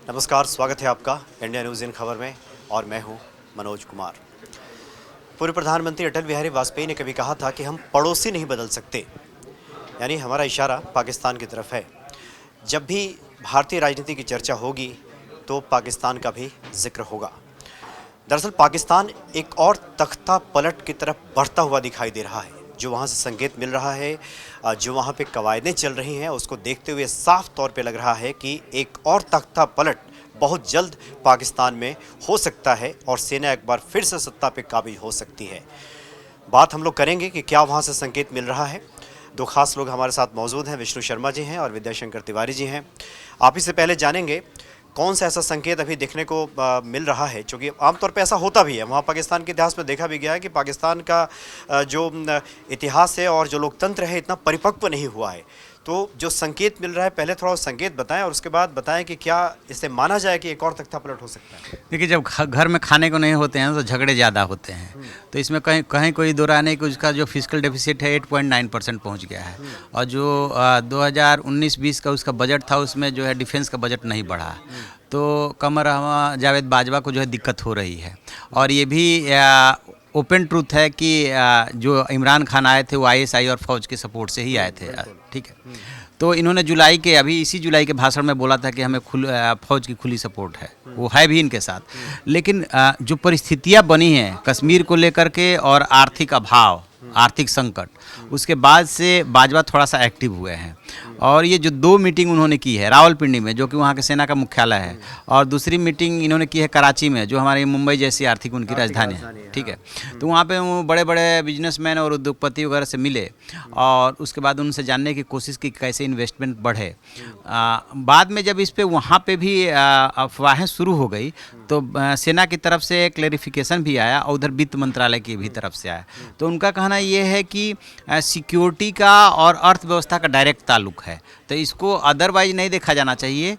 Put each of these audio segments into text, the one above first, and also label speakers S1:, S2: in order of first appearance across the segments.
S1: नमस्कार, स्वागत है आपका इंडिया न्यूज़ इन खबर में और मैं हूं मनोज कुमार। पूर्व प्रधानमंत्री अटल बिहारी वाजपेयी ने कभी कहा था कि हम पड़ोसी नहीं बदल सकते, यानी हमारा इशारा पाकिस्तान की तरफ है। जब भी भारतीय राजनीति की चर्चा होगी तो पाकिस्तान का भी जिक्र होगा। दरअसल पाकिस्तान एक और तख्ता पलट की तरफ बढ़ता हुआ दिखाई दे रहा है। जो वहाँ से संकेत मिल रहा है, जो वहाँ पे कवायदें चल रही हैं, उसको देखते हुए साफ तौर पे लग रहा है कि एक और तख्ता पलट बहुत जल्द पाकिस्तान में हो सकता है और सेना एक बार फिर से सत्ता पे काबिज हो सकती है। बात हम लोग करेंगे कि क्या वहाँ से संकेत मिल रहा है। दो खास लोग हमारे साथ मौजूद हैं, विष्णु शर्मा जी हैं और विद्याशंकर तिवारी जी हैं। आप ही से पहले जानेंगे कौन सा ऐसा संकेत अभी देखने को मिल रहा है, क्योंकि आमतौर पे ऐसा होता भी है। वहाँ पाकिस्तान के इतिहास में देखा भी गया है कि पाकिस्तान का जो इतिहास है और जो लोकतंत्र है इतना परिपक्व नहीं हुआ है। तो जो संकेत मिल रहा है, पहले थोड़ा संकेत बताएं और उसके बाद बताएं कि क्या इसे माना जाए कि एक और तख्ता पलट हो सकता है।
S2: देखिए, जब घर में खाने को नहीं होते हैं तो झगड़े ज़्यादा होते हैं। तो इसमें कहीं कहीं कोई दो राय नहीं कि उसका जो फिजिकल डेफिसिट है 8.9% पहुंच गया है। और जो 2019-20 का उसका बजट था उसमें जो है डिफेंस का बजट नहीं बढ़ा। तो कमर जावेद बाजवा को जो है दिक्कत हो रही है। और ये भी ओपन ट्रूथ है कि जो इमरान खान आए थे वो आईएसआई और फौज के सपोर्ट से ही आए थे। ठीक है, तो इन्होंने इसी जुलाई के भाषण में बोला था कि हमें फौज की खुली सपोर्ट है। वो है भी इनके साथ। लेकिन जो परिस्थितियां बनी हैं कश्मीर को लेकर के और आर्थिक अभाव, आर्थिक संकट, उसके बाद से बाजवा थोड़ा सा एक्टिव हुए हैं। और ये जो 2 मीटिंग उन्होंने की है रावलपिंडी में, जो कि वहाँ के सेना का मुख्यालय है, और दूसरी मीटिंग इन्होंने की है कराची में, जो हमारी मुंबई जैसी आर्थिक उनकी राजधानी है। ठीक है, तो वहाँ पे वो बड़े बड़े बिजनेसमैन और उद्योगपति वगैरह से मिले और उसके बाद उनसे जानने की कोशिश की कैसे इन्वेस्टमेंट बढ़े। बाद में जब इस पे वहाँ पे भी अफवाहें शुरू हो गई तो सेना की तरफ से क्लैरिफिकेशन भी आया और उधर वित्त मंत्रालय की भी तरफ से आया। तो उनका कहना ये है कि सिक्योरिटी का और अर्थव्यवस्था का डायरेक्ट ताल्लुक है, तो इसको अदरवाइज नहीं देखा जाना चाहिए।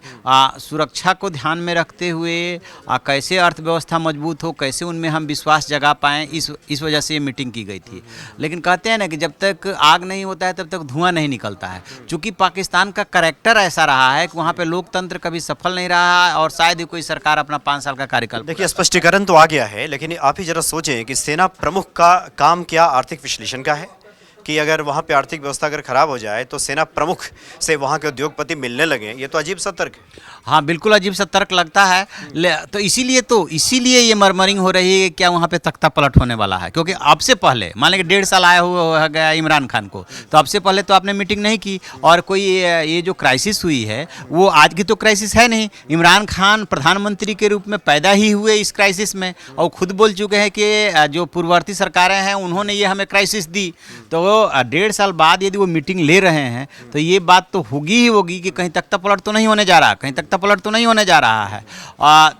S2: सुरक्षा को ध्यान में रखते हुए कैसे अर्थव्यवस्था मजबूत हो, कैसे उनमें हम विश्वास जगा पाएँ, इस वजह से ये मीटिंग की गई थी। लेकिन कहते हैं ना कि जब तक आग नहीं होता है तब तक धुआं नहीं निकलता है। चूँकि पाकिस्तान का करैक्टर ऐसा रहा है कि वहाँ पे लोकतंत्र कभी सफल नहीं रहा है और शायद ही कोई सरकार अपना 5 साल का कार्यकाल।
S1: देखिए, स्पष्टीकरण तो आ गया है, लेकिन आप ही जरा सोचें कि सेना प्रमुख का काम क्या आर्थिक विश्लेषण का है कि अगर वहाँ पे आर्थिक व्यवस्था अगर खराब हो जाए तो सेना प्रमुख से वहाँ के उद्योगपति मिलने लगे। ये तो अजीब सा तर्क है।
S2: हाँ, बिल्कुल अजीब सा तर्क लगता है। तो इसीलिए ये मरमरिंग हो रही है कि क्या वहाँ पे तख्ता पलट होने वाला है। क्योंकि अब से पहले मान लें कि 1.5 साल आया हुआ गया इमरान खान को, तो अब से पहले तो आपने मीटिंग नहीं की। और कोई ये जो क्राइसिस हुई है वो आज की तो क्राइसिस है नहीं। इमरान खान प्रधानमंत्री के रूप में पैदा ही हुए इस क्राइसिस में, और खुद बोल चुके हैं कि जो पूर्ववर्ती सरकारें हैं उन्होंने ये हमें क्राइसिस दी। तो 1.5 साल बाद यदि वो मीटिंग ले रहे हैं तो ये बात तो होगी ही होगी कि कहीं तख्ता पलट तो नहीं होने जा रहा, कहीं तख्ता पलट तो नहीं होने जा रहा है।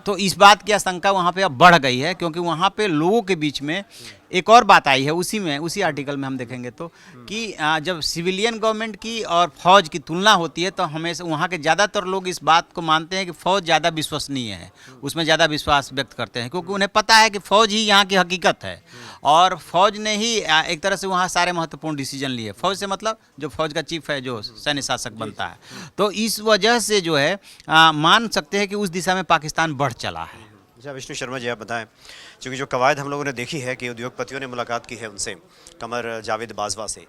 S2: तो इस बात की आशंका वहाँ पे अब बढ़ गई है, क्योंकि वहाँ पे लोगों के बीच में एक और बात आई है। उसी आर्टिकल में हम देखेंगे तो कि जब सिविलियन गवर्नमेंट की और फौज की तुलना होती है तो हमेशा वहाँ के ज़्यादातर लोग इस बात को मानते हैं कि फ़ौज ज़्यादा विश्वसनीय है, उसमें ज़्यादा विश्वास व्यक्त करते हैं, क्योंकि उन्हें पता है कि फ़ौज ही यहाँ की हकीकत है और फौज ने ही एक तरह से वहाँ सारे महत्वपूर्ण डिसीजन लिए। फौज से मतलब जो फौज का चीफ है, जो सैन्य शासक बनता है। तो इस वजह से जो है मान सकते हैं कि उस दिशा में पाकिस्तान बढ़ चला है।
S1: अच्छा, विष्णु शर्मा जी आप बताएं, क्योंकि जो कवायद हम लोगों ने देखी है कि उद्योगपतियों ने मुलाकात की है उनसे, कमर जावेद बाजवा से,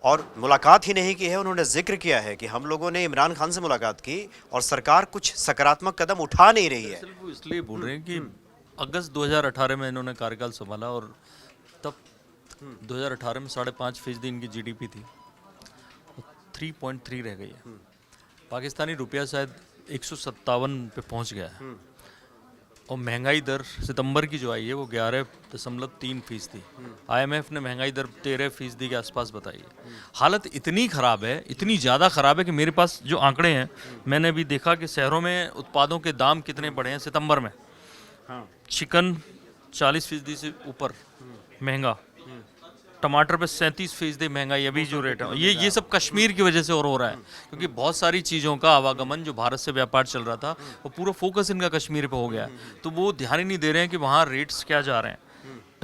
S1: और मुलाकात ही नहीं की है, उन्होंने जिक्र किया है कि हम लोगों ने इमरान खान से मुलाकात की और सरकार कुछ सकारात्मक कदम उठा नहीं रही है।
S3: वो इसलिए बोल रहे हैं कि अगस्त 2018 में इन्होंने कार्यकाल संभाला और तब 2018 में 5.5% इनकी जीडीपी थी, 3.3 रह गई है। पाकिस्तानी रुपया शायद 157 पे पहुंच गया है और महंगाई दर सितंबर की जो आई है वो 11.3% थी। IMF ने महंगाई दर 13% के आसपास बताई है। हालत इतनी ख़राब है, इतनी ज़्यादा ख़राब है कि मेरे पास जो आंकड़े हैं, मैंने भी देखा कि शहरों में उत्पादों के दाम कितने बढ़े हैं सितंबर में। चिकन 40% से ऊपर महंगा, टमाटर पे 37% महंगाई अभी जो रेट है, ये सब कश्मीर की वजह से और हो रहा है, क्योंकि बहुत सारी चीज़ों का आवागमन जो भारत से व्यापार चल रहा था वो पूरा फोकस इनका कश्मीर पे हो गया है। तो वो ध्यान ही नहीं दे रहे हैं कि वहाँ रेट्स क्या जा रहे हैं।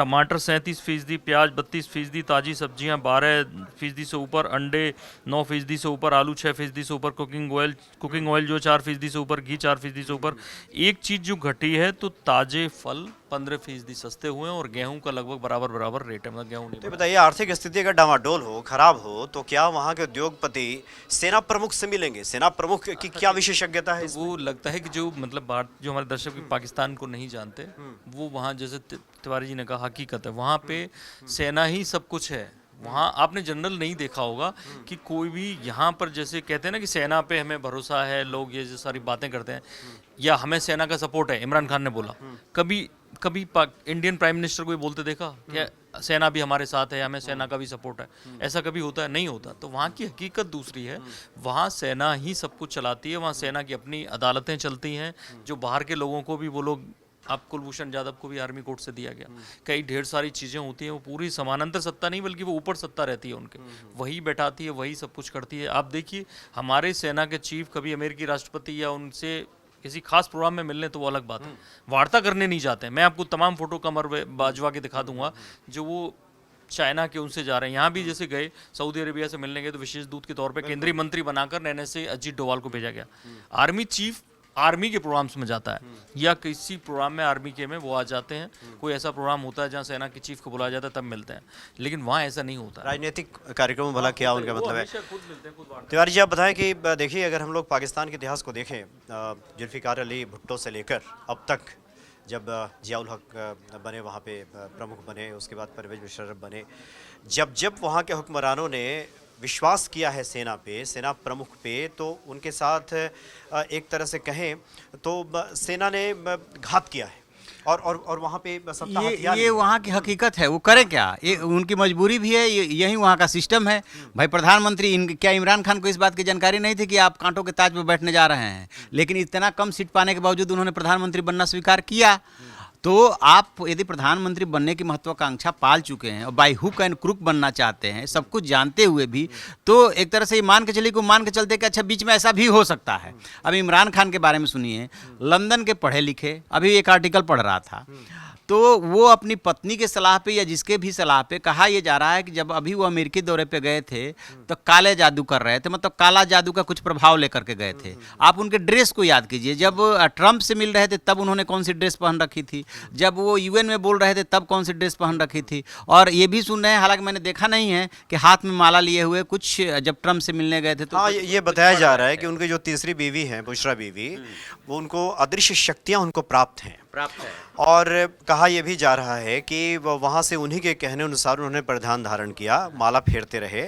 S3: टमाटर 37%, प्याज 32%, ताज़ी सब्जियां 12% से ऊपर, अंडे 9% से ऊपर, आलू 6% से ऊपर, कुकिंग ऑयल जो 4% से ऊपर, घी 4% से ऊपर। एक चीज़ जो घटी है तो ताज़े फल 15% सस्ते हुए हैं और गेहूं का लगभग बराबर बराबर रेट है, मतलब गेहूं नहीं
S1: तो ये
S3: बढ़ा।
S1: बताइए, आर्थिक स्थिति अगर डामाडोल हो, खराब हो, तो क्या वहाँ के उद्योगपति सेना प्रमुख से मिलेंगे? सेना प्रमुख की क्या विशेषज्ञता है इसमें?
S3: वो लगता है कि जो मतलब भारत, जो हमारे दर्शक भी पाकिस्तान को नहीं जानते, वो वहाँ जैसे तिवारी जी ने कहा, हकीकत है वहाँ पे सेना ही सब कुछ है। वहाँ आपने जनरल नहीं देखा होगा कि कोई भी यहाँ पर जैसे कहते हैं ना कि सेना पे हमें भरोसा है, लोग ये जो सारी बातें करते हैं, या हमें सेना का सपोर्ट है, इमरान खान ने बोला। कभी कभी इंडियन प्राइम मिनिस्टर को ये बोलते देखा क्या सेना भी हमारे साथ है, हमें सेना का भी सपोर्ट है? ऐसा कभी होता है? नहीं होता। तो वहाँ की हकीकत दूसरी है। वहाँ सेना ही सब कुछ चलाती है, वहाँ सेना की अपनी अदालतें चलती हैं, जो बाहर के लोगों को भी, वो लोग, आप कुलभूषण जाधव को भी आर्मी कोर्ट से दिया गया, कई ढेर सारी चीज़ें होती हैं, वो पूरी समानांतर सत्ता नहीं बल्कि वो ऊपर सत्ता रहती है उनके, वही बैठाती है, वही सब कुछ करती है। आप देखिए हमारे सेना के चीफ कभी अमेरिकी राष्ट्रपति या उनसे किसी खास प्रोग्राम में मिलने तो वो अलग बात है, वार्ता करने नहीं जाते हैं। मैं आपको तमाम फोटो कमर बाजवा के दिखा दूंगा जो वो चाइना के उनसे जा रहे हैं। यहाँ भी जैसे गए सऊदी अरेबिया से मिलने गए तो विशेष दूत के तौर पे केंद्रीय मंत्री बनाकर NSA अजीत डोवाल को भेजा गया। आर्मी चीफ आर्मी के प्रोग्राम्स में जाता है या किसी प्रोग्राम में आर्मी के में वो आ जाते हैं, कोई ऐसा प्रोग्राम होता है जहाँ सेना के चीफ को बुलाया जाता है तब मिलते हैं, लेकिन वहाँ ऐसा नहीं होता।
S1: राजनीतिक कार्यक्रम भला क्या उनका मतलब है?
S3: हमेशा खुद मिलते हैं, खुद वार्ता।
S1: तिवारी जी, आप बताएं कि देखिए, अगर हम लोग पाकिस्तान के इतिहास को देखें, जुल्फ़िकार अली भुट्टो से लेकर अब तक, जब जियाउल हक बने वहाँ पे प्रमुख बने, उसके बाद परवेज मुशर्रफ बने, जब जब वहाँ के हुक्मरानों ने विश्वास किया है सेना पे, सेना प्रमुख पे, तो उनके साथ एक तरह से कहें तो सेना ने घात किया है और वहाँ पे सत्ता हथियार
S2: ये वहाँ की हकीकत है। वो करें क्या, ये उनकी मजबूरी भी है, यही वहाँ का सिस्टम है। भाई प्रधानमंत्री क्या इमरान खान को इस बात की जानकारी नहीं थी कि आप कांटों के ताज पर बैठने जा रहे हैं? लेकिन इतना कम सीट पाने के बावजूद उन्होंने प्रधानमंत्री बनना स्वीकार किया। तो आप यदि प्रधानमंत्री बनने की महत्वाकांक्षा पाल चुके हैं और बाई हुक एंड क्रुक बनना चाहते हैं, सब कुछ जानते हुए भी, तो एक तरह से ये मान के चलिए को मान के चलते कि अच्छा बीच में ऐसा भी हो सकता है। अब इमरान खान के बारे में सुनिए, लंदन के पढ़े लिखे, अभी एक आर्टिकल पढ़ रहा था, तो वो अपनी पत्नी के सलाह पे या जिसके भी सलाह पे कहा यह जा रहा है कि जब अभी वो अमेरिकी दौरे पे गए थे तो काले जादू कर रहे थे, मतलब काला जादू का कुछ प्रभाव लेकर के गए थे। आप उनके ड्रेस को याद कीजिए, जब ट्रंप से मिल रहे थे तब उन्होंने कौन सी ड्रेस पहन रखी थी, जब वो UN में बोल रहे थे तब कौन सी ड्रेस पहन रखी थी। और ये भी सुन रहे हैं, हालांकि मैंने देखा नहीं है, कि हाथ में माला लिए हुए कुछ जब ट्रंप से मिलने गए थे तो
S1: हाँ, ये बताया जा रहा है कि उनकी जो तीसरी बीवी हैं, बुशरा बीवी, वो उनको अदृश्य शक्तियाँ उनको प्राप्त हैं। और कहा यह भी जा रहा है कि वहाँ से उन्हीं के कहने अनुसार उन्होंने परिधान धारण किया, माला फेरते रहे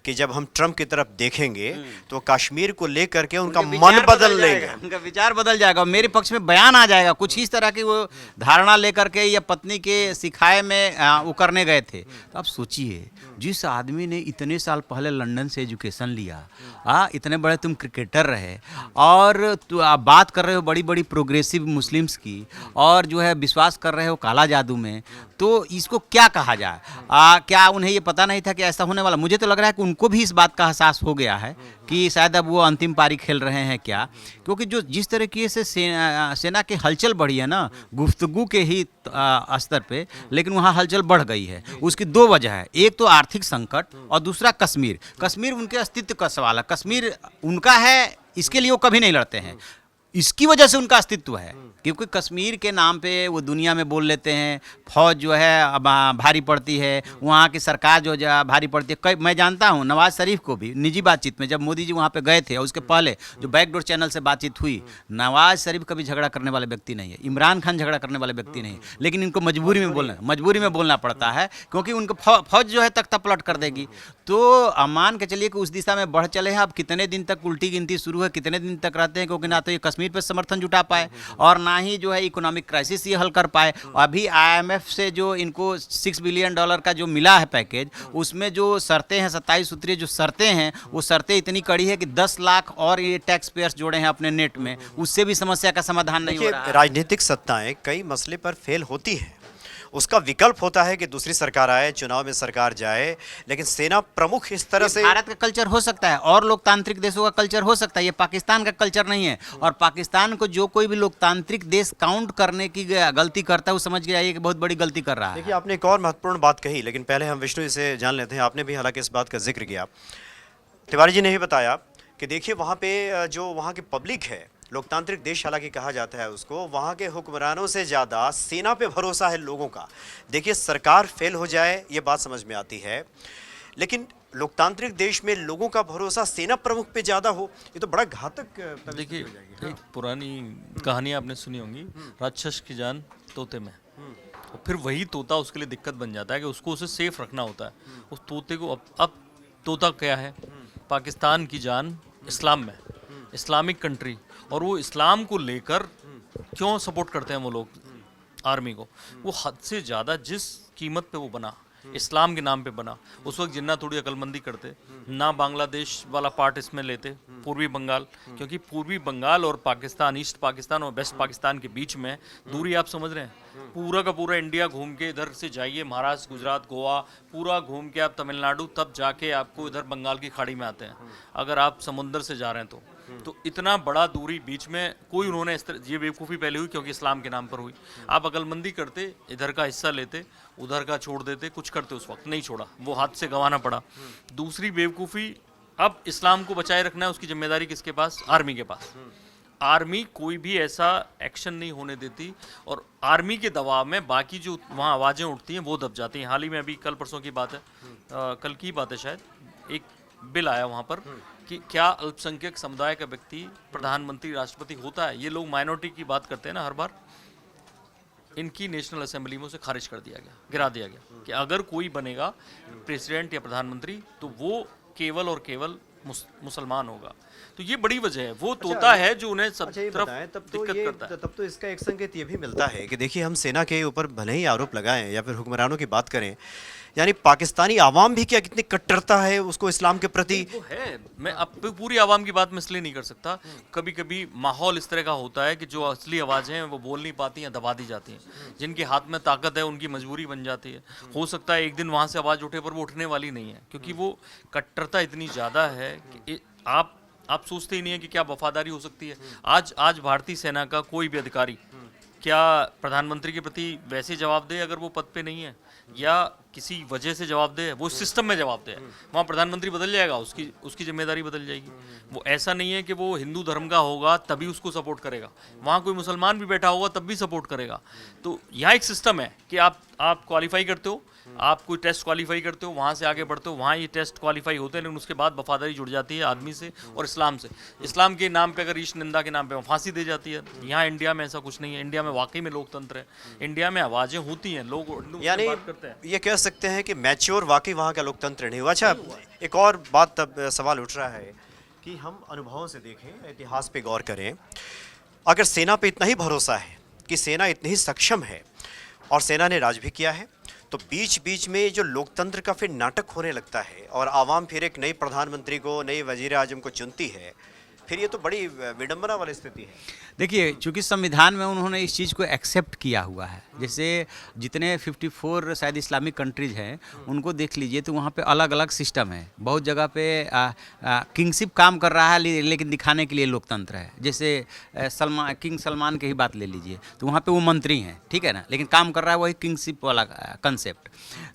S1: कि जब हम ट्रंप की तरफ देखेंगे तो कश्मीर को लेकर के उनका मन बदल लेंगे,
S2: उनका विचार बदल जाएगा, मेरे पक्ष में बयान आ जाएगा, कुछ इस तरह की वो धारणा लेकर के या पत्नी के सिखाए में वो करने गए थे। तो आप सोचिए, जिस आदमी ने इतने साल पहले लंदन से एजुकेशन लिया, इतने बड़े तुम क्रिकेटर रहे, और आप बात कर रहे हो बड़ी बड़ी प्रोग्रेसिव मुस्लिम्स की, और जो है विश्वास कर रहे हो काला जादू में, तो इसको क्या कहा जाए? क्या उन्हें ये पता नहीं था कि ऐसा होने वाला? मुझे तो लग रहा है कि उनको भी इस बात का एहसास हो गया है कि शायद अब वो अंतिम पारी खेल रहे हैं क्या, क्योंकि जो जिस तरीके से सेना की हलचल बढ़ी है ना, गुफ्तगू के ही स्तर पे, लेकिन वहाँ हलचल बढ़ गई है। उसकी दो वजह है, एक तो आर्थिक संकट और दूसरा कश्मीर उनके अस्तित्व का सवाल है। कश्मीर उनका है, इसके लिए वो कभी नहीं लड़ते हैं, इसकी वजह से उनका अस्तित्व है, क्योंकि कश्मीर के नाम पे वो दुनिया में बोल लेते हैं, फौज जो है अब भारी पड़ती है, वहाँ की सरकार जो भारी पड़ती है। मैं जानता हूँ नवाज शरीफ को भी निजी बातचीत में, जब मोदी जी वहाँ पे गए थे और उसके पहले जो बैकडोर चैनल से बातचीत हुई, नवाज शरीफ कभी झगड़ा करने वाले व्यक्ति नहीं है, इमरान खान झगड़ा करने वाले व्यक्ति नहीं है, लेकिन इनको मजबूरी में बोलना पड़ता है, क्योंकि उनको फौज जो है तख्ता पलट कर देगी। तो मान के चलिए कि उस दिशा में बढ़ चले हैं। अब कितने दिन तक उल्टी गिनती शुरू है, कितने दिन तक रहते हैं, क्योंकि ना तो ये कश्मीर पर समर्थन जुटा पाए और ना ही जो है इकोनॉमिक क्राइसिस ये हल कर पाए। अभी IMF से जो इनको $6 बिलियन का जो मिला है पैकेज, उसमें जो शर्तें हैं, 27 सूत्रीय जो शर्तें हैं, वो शर्तें इतनी कड़ी है कि 10 लाख और ये टैक्स पेयर्स जोड़े हैं अपने नेट में, उससे भी समस्या का समाधान नहीं हो रहा है।
S1: राजनीतिक सत्ताएं कई मसले पर फेल होती हैं उसका विकल्प होता है कि दूसरी सरकार आए, चुनाव में सरकार जाए, लेकिन सेना प्रमुख इस तरह से
S2: भारत का कल्चर हो सकता है और लोकतांत्रिक देशों का कल्चर हो सकता है, ये पाकिस्तान का कल्चर नहीं है। और पाकिस्तान को जो कोई भी लोकतांत्रिक देश काउंट करने की गलती करता है वो समझ के आइए कि बहुत बड़ी गलती कर रहा है।
S1: देखिए, आपने एक और महत्वपूर्ण बात कही, लेकिन पहले हम विष्णु से जान लेते हैं। आपने भी हालांकि इस बात का जिक्र किया, तिवारी जी ने भी बताया कि देखिए वहाँ पे जो वहाँ की पब्लिक है, लोकतांत्रिक देश हालांकि कहा जाता है उसको, वहाँ के हुक्मरानों से ज़्यादा सेना पे भरोसा है लोगों का। देखिए, सरकार फेल हो जाए ये बात समझ में आती है, लेकिन लोकतांत्रिक देश में लोगों का भरोसा सेना प्रमुख पे ज़्यादा हो, ये तो बड़ा घातक
S3: देखिए, एक पुरानी कहानी आपने सुनी होंगी, राक्षस की जान तोते में। और फिर वही तोता उसके लिए दिक्कत बन जाता है कि उसको उसे सेफ रखना होता है। उस तोते को अब तोता क्या है, पाकिस्तान की जान इस्लाम में, इस्लामिक कंट्री, और वो इस्लाम को लेकर क्यों सपोर्ट करते हैं वो लोग आर्मी को, वो हद से ज़्यादा जिस कीमत पे वो बना, इस्लाम के नाम पे बना, उस वक्त जिन्ना थोड़ी अकलमंदी करते ना, बांग्लादेश वाला पार्ट इसमें लेते, पूर्वी बंगाल, क्योंकि पूर्वी बंगाल और पाकिस्तान, ईस्ट पाकिस्तान और वेस्ट पाकिस्तान के बीच में दूरी आप समझ रहे हैं। पूरा का पूरा इंडिया घूम के इधर से जाइए, महाराष्ट्र, गुजरात, गोवा, पूरा घूम के आप तमिलनाडु, तब जाके आपको इधर बंगाल की खाड़ी में आते हैं, अगर आप समुद्र से जा रहे हैं तो इतना बड़ा दूरी बीच में कोई उन्होंने इस तरह, ये बेवकूफ़ी पहले हुई क्योंकि इस्लाम के नाम पर हुई। आप अकलमंदी करते, इधर का हिस्सा लेते, उधर का छोड़ देते, कुछ करते, उस वक्त नहीं छोड़ा, वो हाथ से गंवाना पड़ा। दूसरी बेवकूफ़ी, अब इस्लाम को बचाए रखना है, उसकी जिम्मेदारी किसके पास, आर्मी के पास। आर्मी कोई भी ऐसा एक्शन नहीं होने देती, और आर्मी के दबाव में बाकी जो वहाँ आवाज़ें उठती हैं वो दब जाती हैं। हाल ही में अभी कल परसों की बात है, कल की बात है शायद, एक बिल आया वहाँ पर कि क्या अल्पसंख्यक समुदाय का व्यक्ति प्रधानमंत्री, राष्ट्रपति होता है। ये लोग माइनॉरिटी की बात करते हैं ना हर बार, इनकी नेशनल असेंबली में उसे खारिज कर दिया गया, गिरा दिया गया कि अगर कोई बनेगा प्रेसिडेंट या प्रधानमंत्री तो वो केवल और केवल मुसलमान होगा। तो ये बड़ी वजह है, वो तोता है जो उन्हें सब
S1: ये
S3: तरफ
S1: बताएं,
S3: दिक्कत करता है।
S1: तब तो इसका एक संकेत ये भी मिलता है कि देखिए, हम सेना के ऊपर भले ही आरोप लगाएं या फिर हुक्मरानों की बात करें, यानी पाकिस्तानी आवाम भी क्या कितनी कट्टरता है उसको इस्लाम के प्रति।
S3: वो है, मैं अब पूरी आवाम की बात मैं इसलिए नहीं कर सकता, कभी कभी माहौल इस तरह का होता है कि जो असली आवाज़ें हैं वो बोल नहीं पाती हैं, दबा दी जाती हैं। जिनके हाथ में ताकत है उनकी मजबूरी बन जाती है। हो सकता है एक दिन वहाँ से आवाज़ उठे, पर वो उठने वाली नहीं है, क्योंकि वो कट्टरता इतनी ज़्यादा है कि आप सोचते ही नहीं है कि क्या वफादारी हो सकती है। आज भारतीय सेना का कोई भी अधिकारी क्या प्रधानमंत्री के प्रति वैसे जवाब दे अगर वो पद पे नहीं है, या किसी वजह से जवाब दे, वो सिस्टम में जवाब दे, वहाँ प्रधानमंत्री बदल जाएगा, उसकी जिम्मेदारी बदल जाएगी। वो ऐसा नहीं है कि वो हिंदू धर्म का होगा तभी उसको सपोर्ट करेगा, वहाँ कोई मुसलमान भी बैठा होगा तब भी सपोर्ट करेगा। तो यहाँ एक सिस्टम है कि आप क्वालिफाई करते हो, आप कोई टेस्ट क्वालिफाई करते हो, वहाँ से आगे बढ़ते हो, वहाँ ये टेस्ट क्वालिफाई होते हैं, लेकिन उसके बाद वफादारी जुड़ जाती है आदमी से और इस्लाम से। इस्लाम के नाम पे अगर ईश निंदा के नाम पे फांसी दे जाती है। यहाँ इंडिया में ऐसा कुछ नहीं है, इंडिया में वाकई में लोकतंत्र है, इंडिया में आवाज़ें होती हैं, लोग
S1: यानी
S3: बात करते हैं।
S1: ये कह सकते हैं कि मैच्योर वाकई वहाँ का लोकतंत्र नहीं हुआ। अच्छा, एक और बात तब सवाल उठ रहा है कि हम अनुभवों से देखें, इतिहास पे गौर करें, अगर सेना पे इतना ही भरोसा है कि सेना इतनी ही सक्षम है और सेना ने राज भी किया है, तो बीच बीच में जो लोकतंत्र का फिर नाटक होने लगता है और आवाम फिर एक नई प्रधानमंत्री को, नई वजीर आजम को चुनती है, फिर ये तो बड़ी विडंबना वाली स्थिति है।
S2: देखिए, चूंकि संविधान में उन्होंने इस चीज़ को एक्सेप्ट किया हुआ है, जैसे जितने 54 शायद इस्लामिक कंट्रीज हैं उनको देख लीजिए तो वहाँ पे अलग अलग सिस्टम है। बहुत जगह पे किंगशिप काम कर रहा है, लेकिन दिखाने के लिए लोकतंत्र है। जैसे किंग सलमान की ही बात ले लीजिए, तो वहाँ पे वो मंत्री हैं, ठीक है ना, लेकिन काम कर रहा है वही किंगशिप वाला कंसेप्ट।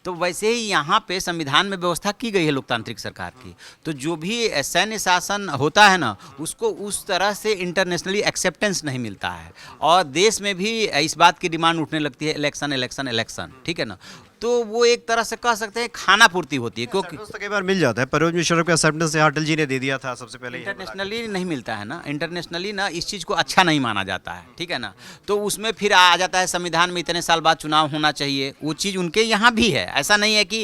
S2: तो वैसे ही यहाँ पे संविधान में व्यवस्था की गई है लोकतांत्रिक सरकार की, तो जो भी सैन्य शासन होता है ना, उसको उस तरह से इंटरनेशनली एक्सेप्टेंस नहीं मिलता है, और देश में भी इस बात की डिमांड उठने लगती है इलेक्शन इलेक्शन इलेक्शन, ठीक है ना। तो वो एक तरह से कह सकते हैं खाना पूर्ति होती है, क्योंकि
S1: तो कई बार मिल जाता है। परवेज मुशर्रफ का एक्सेप्टेंस अटल जी ने दे दिया था सबसे पहले।
S2: इंटरनेशनली नहीं मिलता है ना, इंटरनेशनली ना इस चीज़ को अच्छा नहीं माना जाता है, ठीक है ना। तो उसमें फिर आ जाता है संविधान में इतने साल बाद चुनाव होना चाहिए, वो चीज़ उनके यहाँ भी है। ऐसा नहीं है कि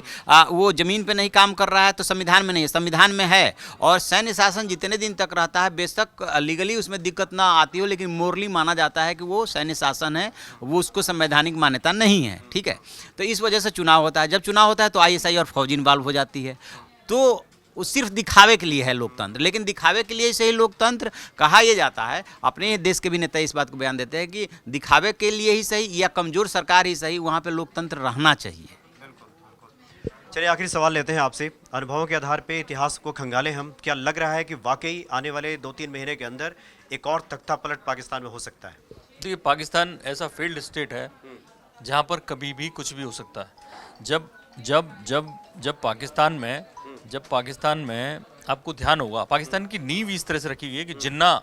S2: वो ज़मीन पे नहीं काम कर रहा है तो संविधान में नहीं है, संविधान में है। और सैन्य शासन जितने दिन तक रहता है, बेशक लीगली उसमें दिक्कत ना आती हो, लेकिन मोरली माना जाता है कि वो सैन्य शासन है, वो उसको संवैधानिक मान्यता नहीं है, ठीक है। तो इस वजह से चुनाव होता है। जब चुनाव होता है तो आईएसआई और फौज इन्वॉल्व हो जाती है। तो वो सिर्फ दिखावे के लिए है लोकतंत्र। लेकिन दिखावे के लिए से ही लोकतंत्र कहा यह जाता है, अपने ही देश के भी नेता इस बात को बयान देते हैं कि दिखावे के लिए ही सही या कमज़ोर सरकार ही सही, वहाँ पे लोकतंत्र रहना चाहिए।
S1: चलिए आखिरी सवाल लेते हैं आपसे। अनुभवों के आधार पे इतिहास को खंगाले हम, क्या लग रहा है कि वाकई आने वाले 2-3 महीने के अंदर एक और तख्ता पलट पाकिस्तान में हो सकता है?
S3: देखिए, पाकिस्तान ऐसा फेल्ड स्टेट है जहाँ पर कभी भी कुछ भी हो सकता है। जब जब जब जब पाकिस्तान में आपको ध्यान होगा, पाकिस्तान की नींव इस तरह से रखी गई है कि जिन्ना,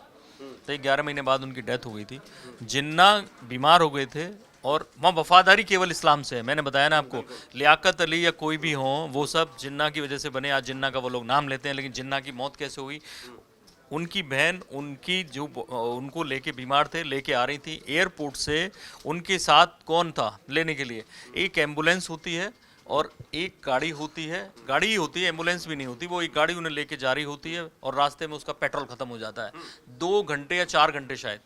S3: तो 11 महीने बाद उनकी डेथ हो गई थी, जिन्ना बीमार हो गए थे और वहाँ वफादारी केवल इस्लाम से है। मैंने बताया ना आपको, लियाकत अली या कोई भी हो, वो सब जिन्ना की वजह से बने। आज जिन्ना का वो लोग नाम लेते हैं, लेकिन जिन्ना की मौत कैसे हुई? उनकी बहन उनकी जो उनको लेके बीमार थे, लेके आ रही थी एयरपोर्ट से, उनके साथ कौन था लेने के लिए? एक एम्बुलेंस होती है और एक गाड़ी होती है, गाड़ी ही होती है, एम्बुलेंस भी नहीं होती, वो एक गाड़ी उन्हें लेके जा रही होती है और रास्ते में उसका पेट्रोल खत्म हो जाता है। 2 घंटे या 4 घंटे शायद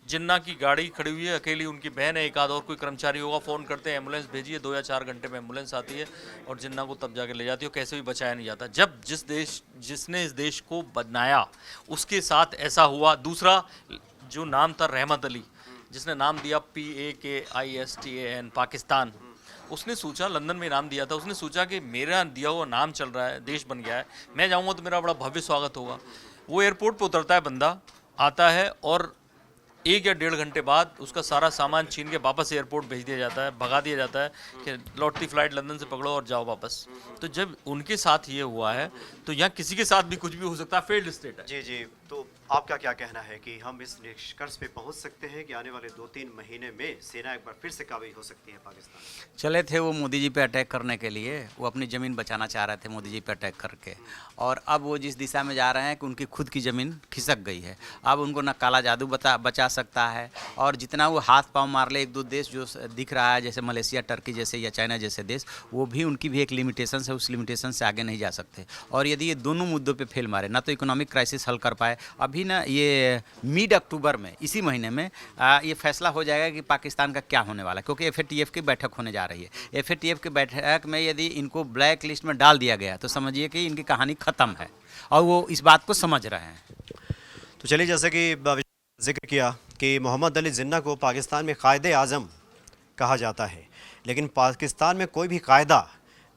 S3: जिन्ना की गाड़ी खड़ी हुई है, अकेली उनकी बहन है, एक आध और कोई कर्मचारी होगा, फ़ोन करते हैं एम्बुलेंस भेजिए, 2 या 4 घंटे में एम्बुलेंस आती है और जिन्ना को तब जाके ले जाती है। कैसे भी बचाया नहीं जाता। जब जिसने इस देश को बनाया उसके साथ ऐसा हुआ। दूसरा जो नाम था रहमत अली, जिसने नाम दिया PAKISTAN पाकिस्तान, उसने सोचा, लंदन में नाम दिया था, उसने सोचा कि मेरा दिया हुआ नाम चल रहा है, देश बन गया है, मैं जाऊँगा तो मेरा बड़ा भव्य स्वागत होगा। वो एयरपोर्ट पर उतरता है, बंदा आता है और 1 या 1.5 घंटे बाद उसका सारा सामान छीन के वापस एयरपोर्ट भेज दिया जाता है, भगा दिया जाता है कि लौटती फ्लाइट लंदन से पकड़ो और जाओ वापस। तो जब उनके साथ ये हुआ है तो यहाँ किसी के साथ भी कुछ भी हो सकता है, फेल्ड स्टेट है।
S1: जी जी, तो आपका क्या कहना है कि हम इस निष्कर्ष पे पहुंच सकते हैं कि आने वाले 2-3 महीने में सेना एक बार फिर से काबिज हो सकती है पाकिस्तान?
S2: चले थे वो मोदी जी पे अटैक करने के लिए, वो अपनी ज़मीन बचाना चाह रहे थे मोदी जी पे अटैक करके, और अब वो जिस दिशा में जा रहे हैं कि उनकी खुद की ज़मीन खिसक गई है। अब उनको ना काला जादू बचा सकता है, और जितना वो हाथ पांव मार ले 1-2 देश जो दिख रहा है जैसे मलेशिया, टर्की जैसे या चाइना जैसे देश, वो भी उनकी भी एक लिमिटेशन है, उस लिमिटेशन से आगे नहीं जा सकते। और यदि ये दोनों मुद्दों पे फेल मारे, ना तो इकोनॉमिक क्राइसिस हल कर पाए, अभी ना ये मिड अक्टूबर में, इसी महीने में ये फैसला हो जाएगा कि पाकिस्तान का क्या होने वाला है, क्योंकि FATF की बैठक होने जा रही है। FATF की बैठक में यदि इनको ब्लैक लिस्ट में डाल दिया गया तो समझिए कि इनकी कहानी ख़त्म है, और वो इस बात को समझ रहे हैं।
S1: तो चलिए, जैसे कि जिक्र किया कि मोहम्मद अली जिन्ना को पाकिस्तान में कायदे आज़म कहा जाता है, लेकिन पाकिस्तान में कोई भी कायदा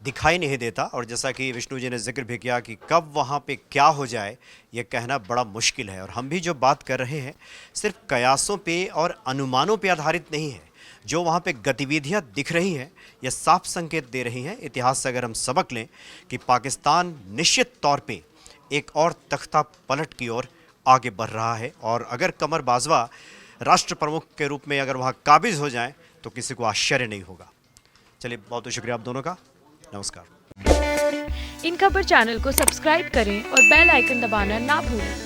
S1: दिखाई नहीं देता, और जैसा कि विष्णु जी ने जिक्र भी किया कि कब वहाँ पे क्या हो जाए ये कहना बड़ा मुश्किल है। और हम भी जो बात कर रहे हैं सिर्फ कयासों पे और अनुमानों पे आधारित नहीं है। जो वहाँ पे गतिविधियाँ दिख रही हैं ये साफ संकेत दे रही हैं, इतिहास से अगर हम सबक लें, कि पाकिस्तान निश्चित तौर पे एक और तख्ता पलट की ओर आगे बढ़ रहा है। और अगर कमर बाजवा राष्ट्र प्रमुख के रूप में अगर वहाँ काबिज हो जाएं तो किसी को आश्चर्य नहीं होगा। चलिए, बहुत बहुत शुक्रिया आप दोनों का। नमस्कार।
S4: इन खबर चैनल को सब्सक्राइब करें और बेल आइकन दबाना ना भूलें।